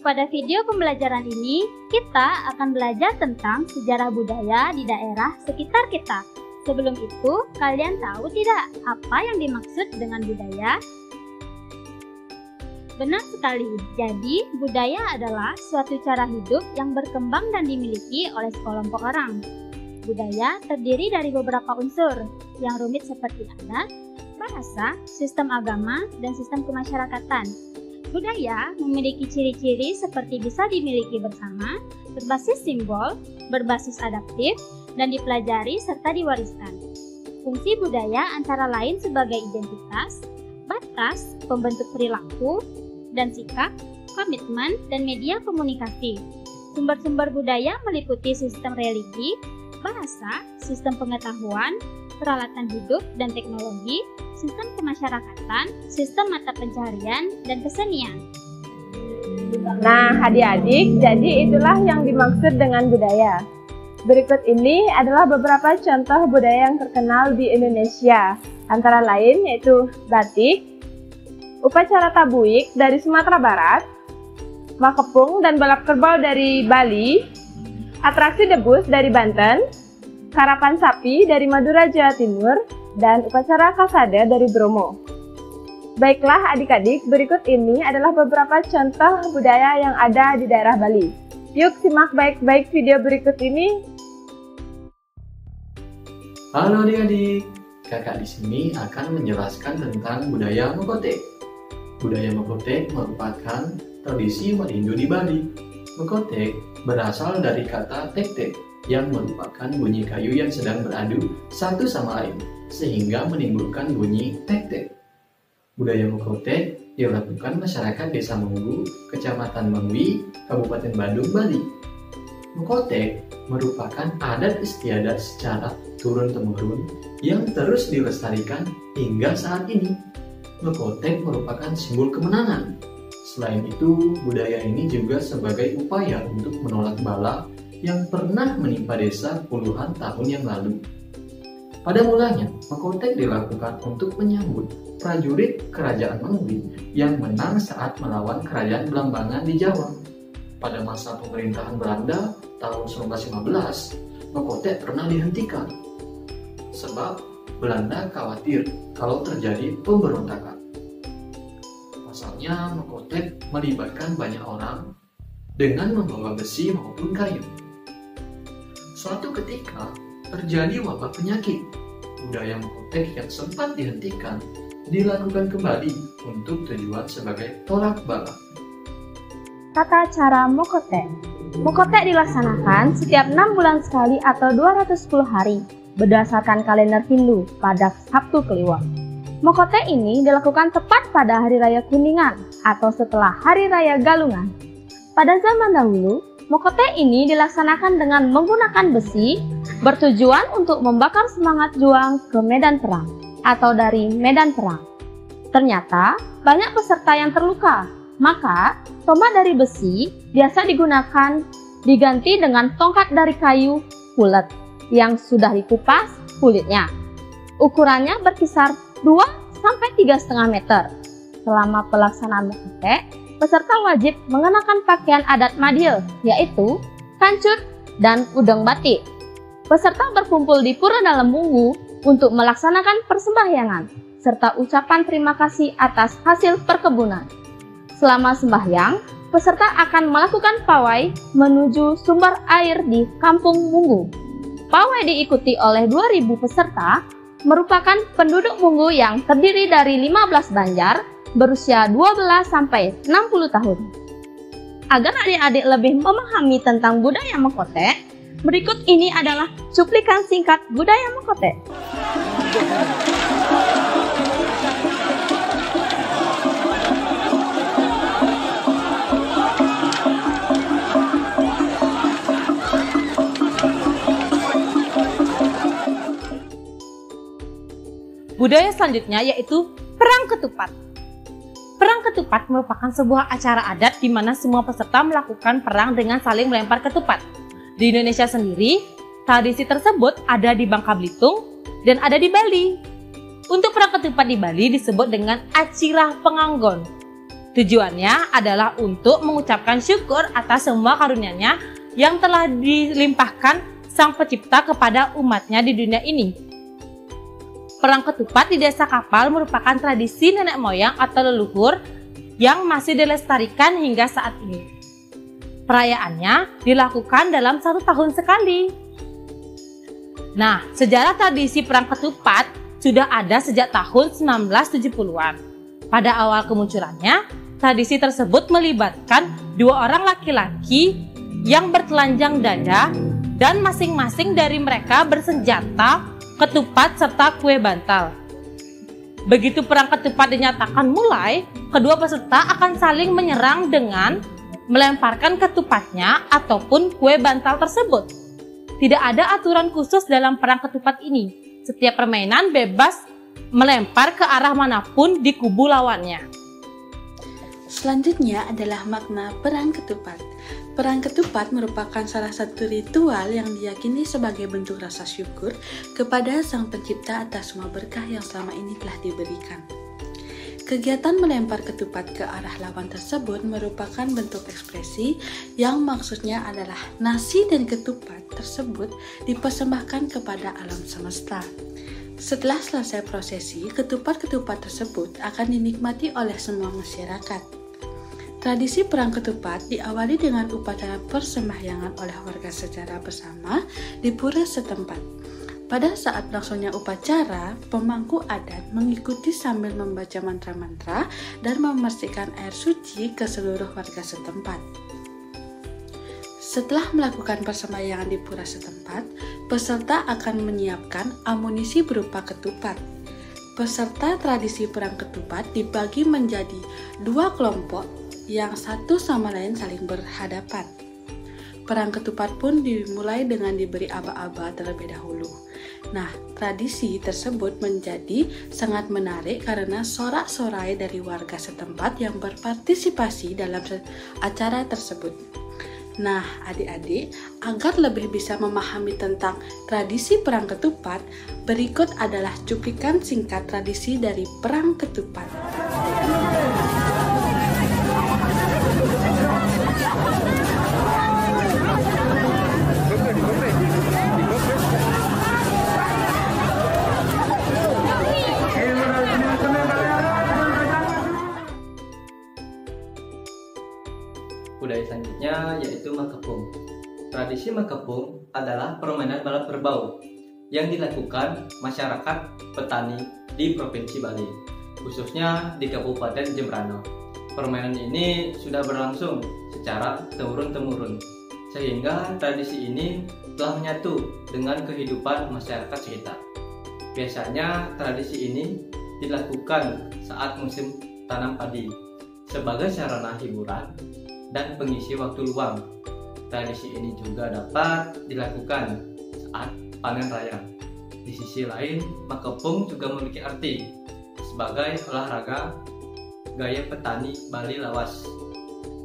Pada video pembelajaran ini, kita akan belajar tentang sejarah budaya di daerah sekitar kita. Sebelum itu, kalian tahu tidak apa yang dimaksud dengan budaya? Benar sekali, jadi budaya adalah suatu cara hidup yang berkembang dan dimiliki oleh sekelompok orang. Budaya terdiri dari beberapa unsur yang rumit seperti adat, bahasa, sistem agama, dan sistem kemasyarakatan. Budaya memiliki ciri-ciri seperti bisa dimiliki bersama, berbasis simbol, berbasis adaptif, dan dipelajari serta diwariskan. Fungsi budaya antara lain sebagai identitas, batas, pembentuk perilaku, dan sikap, komitmen, dan media komunikasi. Sumber-sumber budaya meliputi sistem religi, bahasa, sistem pengetahuan, peralatan hidup dan teknologi, sistem kemasyarakatan, sistem mata pencaharian, dan kesenian. Nah, adik-adik, jadi itulah yang dimaksud dengan budaya. Berikut ini adalah beberapa contoh budaya yang terkenal di Indonesia. Antara lain yaitu batik, upacara tabuik dari Sumatera Barat, makepung dan balap kerbau dari Bali, atraksi debus dari Banten, karapan sapi dari Madura, Jawa Timur, dan upacara kasada dari Bromo. Baiklah adik-adik, berikut ini adalah beberapa contoh budaya yang ada di daerah Bali. Yuk simak baik-baik video berikut ini. Halo adik-adik, kakak di sini akan menjelaskan tentang budaya Mekotek. Budaya Mekotek merupakan tradisi merindu di Bali. Mekotek berasal dari kata tek-tek, yang merupakan bunyi kayu yang sedang beradu satu sama lain, sehingga menimbulkan bunyi tek-tek. Budaya Mekotek dilakukan masyarakat Desa Menggu, Kecamatan Mengwi, Kabupaten Badung, Bali. Mekotek merupakan adat istiadat secara turun-temurun yang terus dilestarikan hingga saat ini. Mekotek merupakan simbol kemenangan. Selain itu, budaya ini juga sebagai upaya untuk menolak bala yang pernah menimpa desa puluhan tahun yang lalu. Pada mulanya, Mekotek dilakukan untuk menyambut prajurit Kerajaan Mengwi yang menang saat melawan Kerajaan Belambangan di Jawa. Pada masa pemerintahan Belanda tahun 1915, Mekotek pernah dihentikan sebab Belanda khawatir kalau terjadi pemberontakan. Pasalnya, Mekotek melibatkan banyak orang dengan membawa besi maupun kayu. Suatu ketika terjadi wabah penyakit. Budaya Mekotek yang sempat dihentikan dilakukan kembali untuk tujuan sebagai tolak bala. Tata cara Mekotek. Mekotek dilaksanakan setiap 6 bulan sekali atau 210 hari berdasarkan kalender Hindu pada Sabtu Kliwon. Mekotek ini dilakukan tepat pada Hari Raya Kuningan atau setelah Hari Raya Galungan. Pada zaman dahulu, Mekotek ini dilaksanakan dengan menggunakan besi, bertujuan untuk membakar semangat juang ke medan perang atau dari medan perang. Ternyata banyak peserta yang terluka, maka tombak dari besi biasa digunakan diganti dengan tongkat dari kayu pulet yang sudah dikupas kulitnya. Ukurannya berkisar 2-3,5 meter. Selama pelaksanaan Mekotek, peserta wajib mengenakan pakaian adat Madil, yaitu kancut dan udeng batik. Peserta berkumpul di Pura Dalam Munggu untuk melaksanakan persembahyangan, serta ucapan terima kasih atas hasil perkebunan. Selama sembahyang, peserta akan melakukan pawai menuju sumber air di Kampung Munggu. Pawai diikuti oleh 2.000 peserta, merupakan penduduk Munggu yang terdiri dari 15 banjar, berusia 12-60 tahun. Agar adik-adik lebih memahami tentang budaya Mekotek, berikut ini adalah cuplikan singkat budaya Mekotek. Budaya selanjutnya yaitu Perang Ketupat. Perang Ketupat merupakan sebuah acara adat di mana semua peserta melakukan perang dengan saling melempar ketupat. Di Indonesia sendiri, tradisi tersebut ada di Bangka Belitung dan ada di Bali. Untuk perang ketupat di Bali disebut dengan Acirah Penganggon. Tujuannya adalah untuk mengucapkan syukur atas semua karunia-Nya yang telah dilimpahkan Sang Pencipta kepada umatnya di dunia ini. Perang ketupat di desa Kapal merupakan tradisi nenek moyang atau leluhur yang masih dilestarikan hingga saat ini. Perayaannya dilakukan dalam 1 tahun sekali. Nah, sejarah tradisi perang ketupat sudah ada sejak tahun 1970-an. Pada awal kemunculannya, tradisi tersebut melibatkan 2 orang laki-laki yang bertelanjang dada dan masing-masing dari mereka bersenjata, ketupat, serta kue bantal. Begitu perang ketupat dinyatakan mulai, kedua peserta akan saling menyerang dengan melemparkan ketupatnya ataupun kue bantal tersebut. Tidak ada aturan khusus dalam perang ketupat ini. Setiap permainan bebas melempar ke arah manapun di kubu lawannya. Selanjutnya adalah makna perang ketupat. Perang ketupat merupakan salah satu ritual yang diyakini sebagai bentuk rasa syukur kepada Sang Pencipta atas semua berkah yang selama ini telah diberikan. Kegiatan melempar ketupat ke arah lawan tersebut merupakan bentuk ekspresi yang maksudnya adalah nasi dan ketupat tersebut dipersembahkan kepada alam semesta. Setelah selesai prosesi, ketupat-ketupat tersebut akan dinikmati oleh semua masyarakat. Tradisi perang ketupat diawali dengan upacara persembahyangan oleh warga secara bersama di pura setempat. Pada saat berlangsungnya upacara, pemangku adat mengikuti sambil membaca mantra-mantra dan membersihkan air suci ke seluruh warga setempat. Setelah melakukan persembahyangan di pura setempat, peserta akan menyiapkan amunisi berupa ketupat. Peserta tradisi perang ketupat dibagi menjadi 2 kelompok yang satu sama lain saling berhadapan. Perang ketupat pun dimulai dengan diberi aba-aba terlebih dahulu. Nah, tradisi tersebut menjadi sangat menarik karena sorak-sorai dari warga setempat yang berpartisipasi dalam acara tersebut. Nah, adik-adik, agar lebih bisa memahami tentang tradisi perang ketupat, berikut adalah cuplikan singkat tradisi dari perang ketupat. Budaya selanjutnya yaitu makepung. Tradisi makepung adalah permainan balap berbau yang dilakukan masyarakat petani di Provinsi Bali, khususnya di Kabupaten Jembrana. Permainan ini sudah berlangsung secara temurun-temurun, sehingga tradisi ini telah menyatu dengan kehidupan masyarakat sekitar. Biasanya tradisi ini dilakukan saat musim tanam padi sebagai sarana hiburan dan pengisi waktu luang. Tradisi ini juga dapat dilakukan saat panen raya. Di sisi lain, makepung juga memiliki arti sebagai olahraga gaya petani Bali lawas.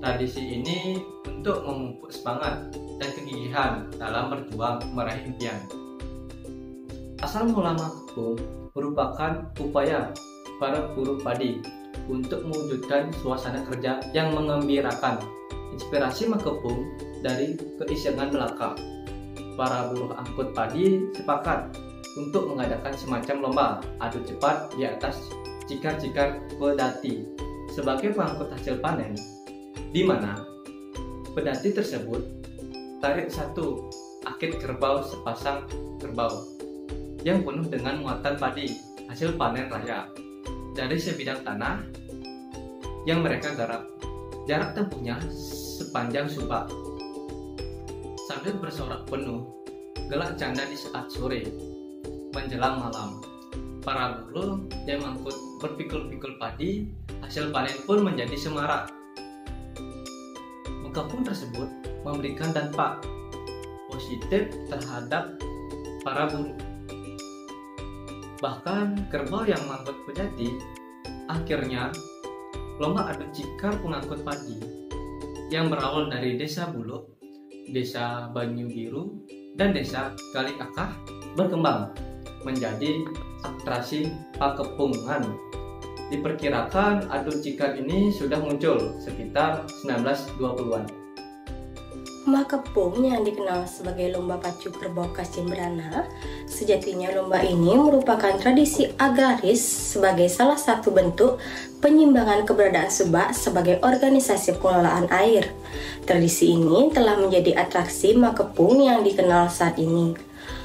Tradisi ini untuk memupuk semangat dan kegigihan dalam berjuang meraih impian. Asal mula makepung merupakan upaya para buruh padi untuk mewujudkan suasana kerja yang menggembirakan. Inspirasi makepung dari keisengan belaka. Para buruh angkut padi sepakat untuk mengadakan semacam lomba adu cepat di atas cikar-cikar pedati sebagai pengangkut hasil panen, di mana pedati tersebut tarik satu akit kerbau sepasang kerbau yang penuh dengan muatan padi hasil panen raya dari sebidang tanah yang mereka garap. Jarak tempuhnya sepanjang subak. Sambil bersorak penuh, gelak canda di saat sore menjelang malam. Para buruh yang mengangkut berpikul-pikul padi, hasil panen pun menjadi semarak. Makepung tersebut memberikan dampak positif terhadap para buruh. Bahkan kerbau yang mengangkut pedati akhirnya lomba adu cikar pengangkut padi yang berawal dari Desa Buluk, Desa Banyu Biru, dan Desa Kalikakah berkembang menjadi atraksi pakepungan Diperkirakan adun cikar ini sudah muncul sekitar 1920-an. Makepung yang dikenal sebagai lomba pacu kerbau Kasimbrana, sejatinya lomba ini merupakan tradisi agraris sebagai salah satu bentuk penyimbangan keberadaan Subak sebagai organisasi pengelolaan air. Tradisi ini telah menjadi atraksi Makepung yang dikenal saat ini.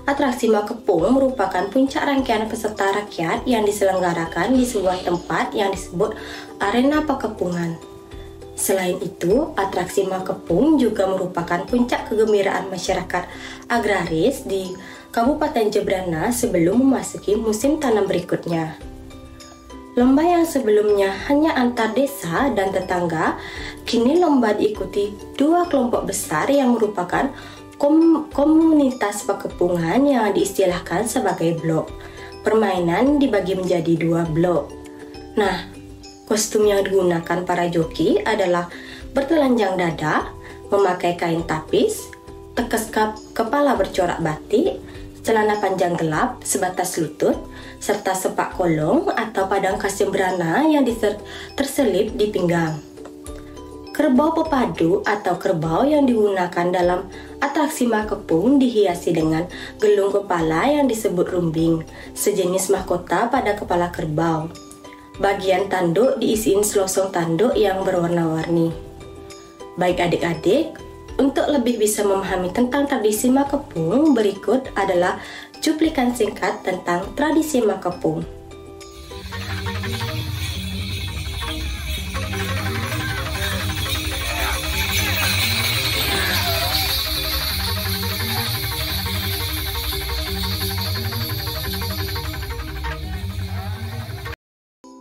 Atraksi Makepung merupakan puncak rangkaian peserta rakyat yang diselenggarakan di sebuah tempat yang disebut Arena Pakepungan. Selain itu, atraksi Makepung juga merupakan puncak kegembiraan masyarakat agraris di Kabupaten Jebrana sebelum memasuki musim tanam berikutnya. Lomba yang sebelumnya hanya antar desa dan tetangga, kini lomba diikuti dua kelompok besar yang merupakan komunitas pakepungan yang diistilahkan sebagai blok. Permainan dibagi menjadi dua blok. Nah, kostum yang digunakan para joki adalah bertelanjang dada, memakai kain tapis, tekes kepala bercorak batik, celana panjang gelap sebatas lutut, serta sepak kolong atau padang Kasimbrana yang terselip di pinggang. Kerbau pepadu atau kerbau yang digunakan dalam atraksi Makepung dihiasi dengan gelung kepala yang disebut rumbing, sejenis mahkota pada kepala kerbau. Bagian tanduk diisiin selosong tanduk yang berwarna-warni. Baik adik-adik, untuk lebih bisa memahami tentang tradisi Makepung, berikut adalah cuplikan singkat tentang tradisi Makepung.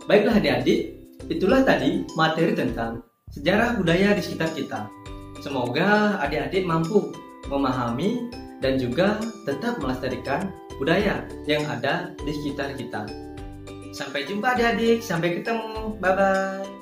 Baiklah adik-adik, itulah tadi materi tentang sejarah budaya di sekitar kita. Semoga adik-adik mampu memahami dan juga tetap melestarikan budaya yang ada di sekitar kita. Sampai jumpa adik-adik, sampai ketemu, bye-bye.